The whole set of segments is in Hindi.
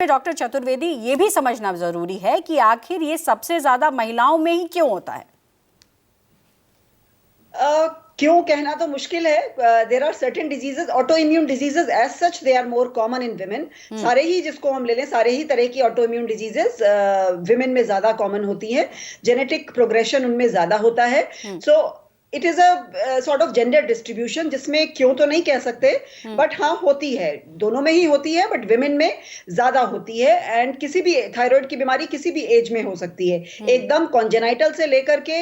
में डॉक्टर चतुर्वेदी ये भी समझना जरूरी है कि आखिर ये सबसे ज्यादा महिलाओं में ही क्यों होता है? क्यों कहना तो मुश्किल है। There are certain diseases, autoimmune diseases as such they are more common in women. सारे ही जिसको हम ले लें, सारे ही तरह की ऑटो इम्यून डिजीजेस विमेन में ज्यादा कॉमन होती है। जेनेटिक प्रोग्रेशन उनमें ज्यादा होता है। So it is a sort of gender distribution, जिसमें क्यों तो नहीं कह सकते, बट हाँ होती है, दोनों में ही होती है, बट विमेन में ज्यादा होती है। एंड किसी भी थायराइड की बीमारी किसी भी एज में हो सकती है, एकदम कॉन्जेनाइटल से लेकर के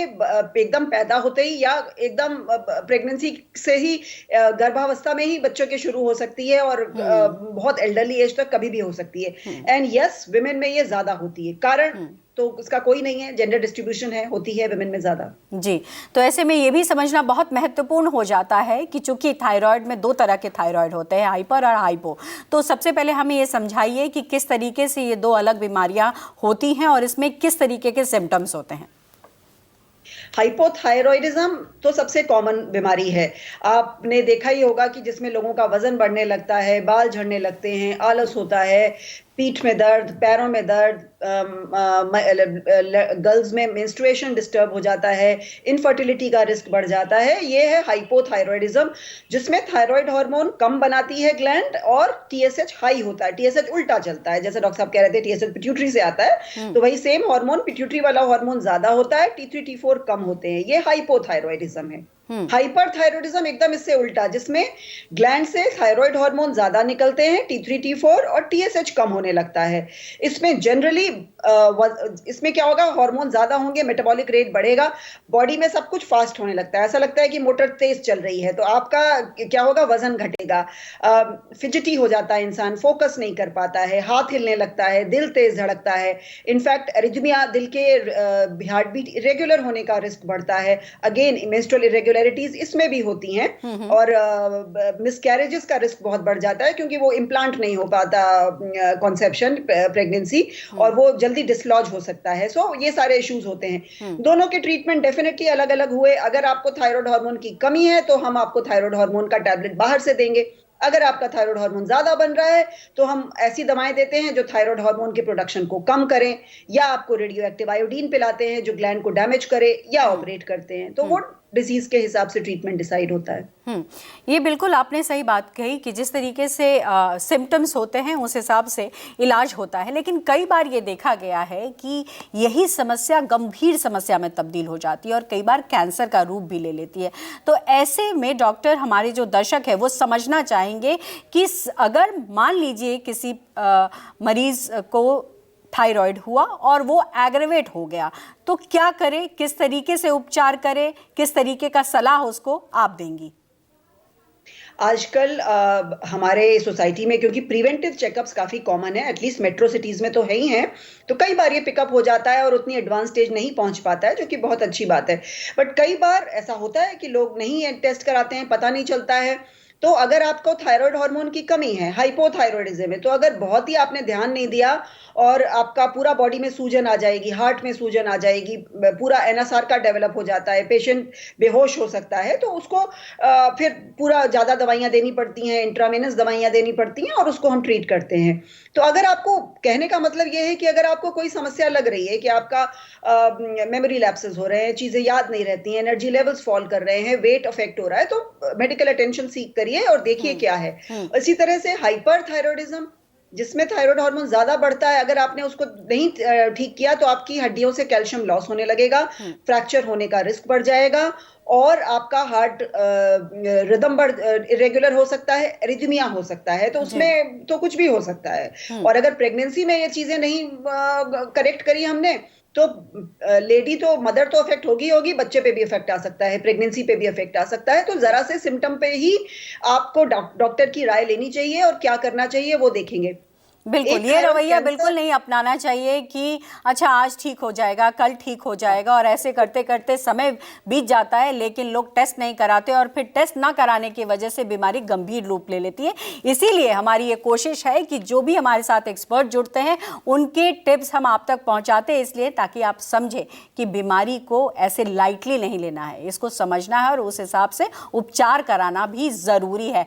एकदम पैदा होते ही, या एकदम प्रेगनेंसी से ही, गर्भावस्था में ही बच्चों के शुरू हो सकती है, और बहुत एल्डरली एज तक कभी भी हो सकती है। एंड यस, विमेन में ये ज्यादा होती है। कारण तो उसका कोई नहीं है, जेंडर डिस्ट्रीब्यूशन है, होती है विमेन में ज्यादा। जी, तो ऐसे में ये भी समझना बहुत महत्वपूर्ण हो जाता है कि चूंकि थायराइड में दो तरह के थायराइड होते हैं, हाइपर और हाइपो। तो सबसे पहले हमें ये समझाइए कि किस तरीके से ये दो अलग बीमारियां होती हैं और इसमें किस तरीके के सिम्टम्स होते हैं। हाइपोथायरॉयडिज्म तो सबसे कॉमन बीमारी है। आपने देखा ही होगा कि जिसमें लोगों का वजन बढ़ने लगता है, बाल झड़ने लगते हैं, आलस होता है, पीठ में दर्द, पैरों में दर्द, गर्ल्स में मेंस्ट्रुएशन डिस्टर्ब हो जाता है, इनफर्टिलिटी का रिस्क बढ़ जाता है। ये है हाइपोथायरॉयडिज्म, जिसमें थायराइड हार्मोन कम बनाती है ग्लैंड, और टीएसएच हाई होता है। टीएसएच उल्टा चलता है, जैसे डॉक्टर साहब कह रहे थे टीएसएच पिट्यूटरी से आता है, तो वही सेम हार्मोन पिट्यूटरी वाला हार्मोन ज्यादा होता है, T3 T4 कम होते हैं। ये हाइपोथायरॉयडिज्म है। हाइपरथायरॉयडिज्म एकदम इससे उल्टा, जिसमें ग्लैंड से थायराइड हार्मोन ज्यादा निकलते हैं, T3 T4, और टीएसएच कम होने लगता है। इसमें जनरली इसमें क्या होगा, हार्मोन ज्यादा होंगे, मेटाबॉलिक रेट बढ़ेगा, बॉडी में सब कुछ फास्ट होने लगता है, ऐसा लगता है कि मोटर तेज चल रही है। तो आपका क्या होगा, वजन घटेगा, फिजिटी हो जाता है इंसान, फोकस नहीं कर पाता है, हाथ हिलने लगता है, दिल तेज धड़कता है। इनफैक्ट एरिथमिया, दिल के हार्ट बीट इरेगुलर होने का रिस्क बढ़ता है। अगेन मेंस्ट्रुअल इरेगुलरिटीज इसमें भी होती हैं, और मिसकैरेजेस का रिस्क बहुत बढ़ जाता है, क्योंकि वो इम्प्लांट नहीं हो पाता कॉन्सेप्शन, प्रेगनेंसी, और वो जल्दी डिसलॉज हो सकता है। सो ये सारे इश्यूज होते हैं। दोनों के ट्रीटमेंट डेफिनेटली अलग अलग हुए। अगर आपको थायराइड हार्मोन की कमी है तो हम आपको थायराइड हार्मोन का टैबलेट बाहर से देंगे। अगर आपका थायराइड हार्मोन ज्यादा बन रहा है तो हम ऐसी दवाएं देते हैं जो थायराइड हार्मोन के प्रोडक्शन को कम करें, या आपको रेडियो एक्टिव आयोडीन पिलाते हैं जो ग्लैंड को डैमेज करे, या ऑपरेट करते हैं। तो वो डिजीज के हिसाब से ट्रीटमेंट डिसाइड होता है। ये बिल्कुल आपने सही बात कही कि जिस तरीके से सिम्टम्स होते हैं उस हिसाब से इलाज होता है। लेकिन कई बार ये देखा गया है कि यही समस्या गंभीर समस्या में तब्दील हो जाती है और कई बार कैंसर का रूप भी ले लेती है। तो ऐसे में डॉक्टर, हमारे जो दर्शक है वो समझना चाहेंगे कि अगर मान लीजिए किसी मरीज को थायराइड हुआ और वो एग्रेवेट हो गया, तो क्या करे, किस तरीके से उपचार करे, किस तरीके का सलाह उसको आप देंगी? आजकल हमारे सोसाइटी में, क्योंकि प्रिवेंटिव चेकअप्स काफी कॉमन है, एटलीस्ट मेट्रो सिटीज में तो है ही हैं, तो कई बार ये पिकअप हो जाता है और उतनी एडवांस स्टेज नहीं पहुंच पाता है, जो कि बहुत अच्छी बात है। बट कई बार ऐसा होता है कि लोग नहीं टेस्ट कराते हैं, पता नहीं चलता है। तो अगर आपको थायराइड हार्मोन की कमी है, हाइपोथायरॉयडिज्म है, तो अगर बहुत ही आपने ध्यान नहीं दिया और आपका पूरा बॉडी में सूजन आ जाएगी, हार्ट में सूजन आ जाएगी, पूरा एनएसआर का डेवलप हो जाता है, पेशेंट बेहोश हो सकता है, तो उसको फिर पूरा ज्यादा दवाइयां देनी पड़ती हैं, इंट्रावेनस दवाइयां देनी पड़ती हैं, और उसको हम ट्रीट करते हैं। तो अगर आपको, कहने का मतलब ये है कि अगर आपको कोई समस्या लग रही है कि आपका मेमोरी लैप्सेस हो रहे हैं, चीजें याद नहीं रहती हैं, एनर्जी लेवल्स फॉल कर रहे हैं, वेट अफेक्ट हो रहा है, तो मेडिकल अटेंशन सीख करिए और देखिए क्या है। इसी तरह से हाइपरथायरॉयडिज्म, जिसमें थायराइड हार्मोन ज्यादा बढ़ता है, अगर आपने उसको नहीं ठीक किया तो आपकी हड्डियों से कैल्शियम लॉस होने लगेगा, फ्रैक्चर होने का रिस्क बढ़ जाएगा, और आपका हार्ट रिदम इरेगुलर हो सकता है, एरिथमिया हो सकता है, तो उसमें तो कुछ भी हो सकता है। और अगर प्रेगनेंसी में ये चीजें नहीं करेक्ट करी हमने, तो लेडी तो, मदर तो अफेक्ट होगी, बच्चे पे भी इफेक्ट आ सकता है, प्रेगनेंसी पे भी इफेक्ट आ सकता है। तो जरा से सिम्टम पे ही आपको डॉक्टर की राय लेनी चाहिए, और क्या करना चाहिए वो देखेंगे। बिल्कुल, ये रवैया बिल्कुल नहीं अपनाना चाहिए कि अच्छा आज ठीक हो जाएगा, कल ठीक हो जाएगा, और ऐसे करते करते समय बीत जाता है लेकिन लोग टेस्ट नहीं कराते और फिर टेस्ट ना कराने की वजह से बीमारी गंभीर रूप ले लेती है। इसीलिए हमारी ये कोशिश है कि जो भी हमारे साथ एक्सपर्ट जुड़ते हैं उनके टिप्स हम आप तक पहुंचाते हैं, इसलिए ताकि आप समझें कि बीमारी को ऐसे लाइटली नहीं लेना है, इसको समझना है और उस हिसाब से उपचार कराना भी ज़रूरी है।